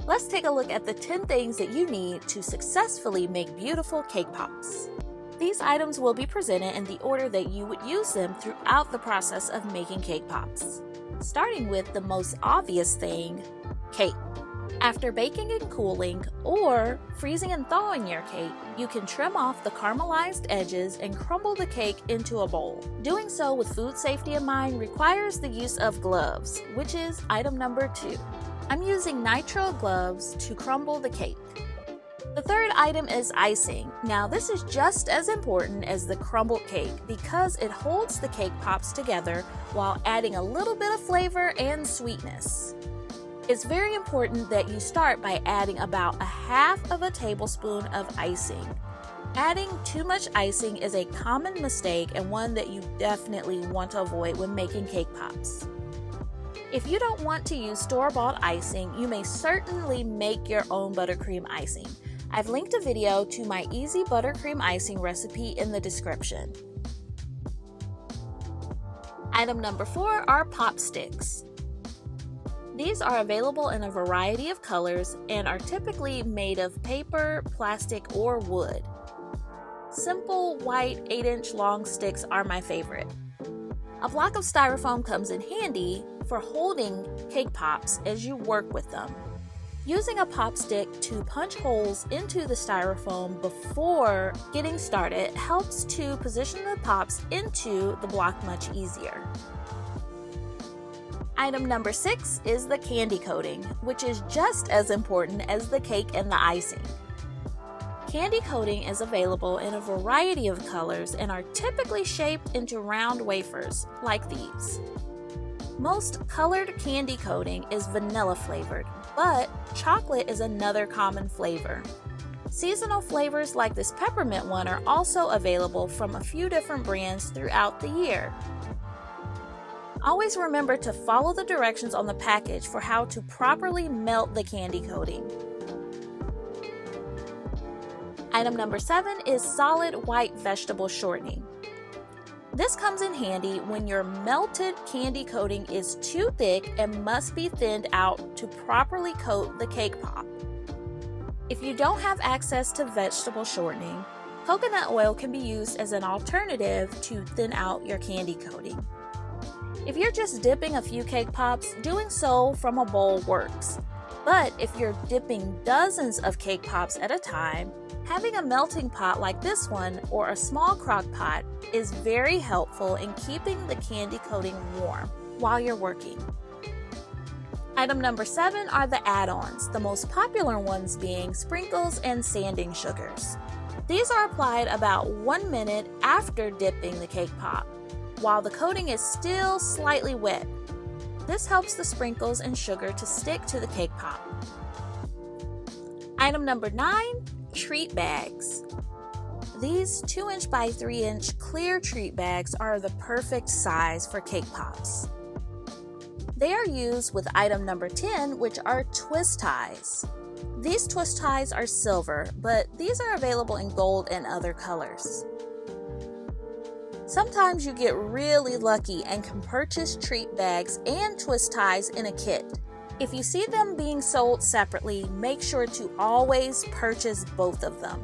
Let's take a look at the 10 things that you need to successfully make beautiful cake pops. These items will be presented in the order that you would use them throughout the process of making cake pops. Starting with the most obvious thing, cake. After baking and cooling, or freezing and thawing your cake, you can trim off the caramelized edges and crumble the cake into a bowl. Doing so with food safety in mind requires the use of gloves, which is item number 2. I'm using nitrile gloves to crumble the cake. The third item is icing. Now this is just as important as the crumbled cake because it holds the cake pops together while adding a little bit of flavor and sweetness. It's very important that you start by adding about 1/2 tablespoon of icing. Adding too much icing is a common mistake and one that you definitely want to avoid when making cake pops. If you don't want to use store-bought icing, you may certainly make your own buttercream icing. I've linked a video to my easy buttercream icing recipe in the description. Item number 4 are pop sticks. These are available in a variety of colors and are typically made of paper, plastic, or wood. Simple, white, 8-inch long sticks are my favorite. A block of styrofoam comes in handy for holding cake pops as you work with them. Using a pop stick to punch holes into the styrofoam before getting started helps to position the pops into the block much easier. Item number 6 is the candy coating, which is just as important as the cake and the icing. Candy coating is available in a variety of colors and are typically shaped into round wafers, like these. Most colored candy coating is vanilla flavored, but chocolate is another common flavor. Seasonal flavors like this peppermint one are also available from a few different brands throughout the year. Always remember to follow the directions on the package for how to properly melt the candy coating. Item number 7 is solid white vegetable shortening. This comes in handy when your melted candy coating is too thick and must be thinned out to properly coat the cake pop. If you don't have access to vegetable shortening, coconut oil can be used as an alternative to thin out your candy coating. If you're just dipping a few cake pops, doing so from a bowl works. But if you're dipping dozens of cake pops at a time, having a melting pot like this one or a small crock pot is very helpful in keeping the candy coating warm while you're working. Item number 7 are the add-ons, the most popular ones being sprinkles and sanding sugars. These are applied about 1 minute after dipping the cake pop, while the coating is still slightly wet. This helps the sprinkles and sugar to stick to the cake pop. Item number 9, treat bags. These 2-inch by 3-inch clear treat bags are the perfect size for cake pops. They are used with item number 10, which are twist ties. These twist ties are silver, but these are available in gold and other colors. Sometimes you get really lucky and can purchase treat bags and twist ties in a kit. If you see them being sold separately, make sure to always purchase both of them.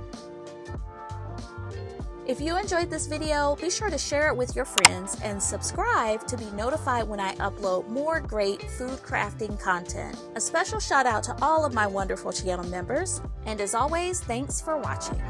If you enjoyed this video, be sure to share it with your friends and subscribe to be notified when I upload more great food crafting content. A special shout out to all of my wonderful channel members, and as always, thanks for watching.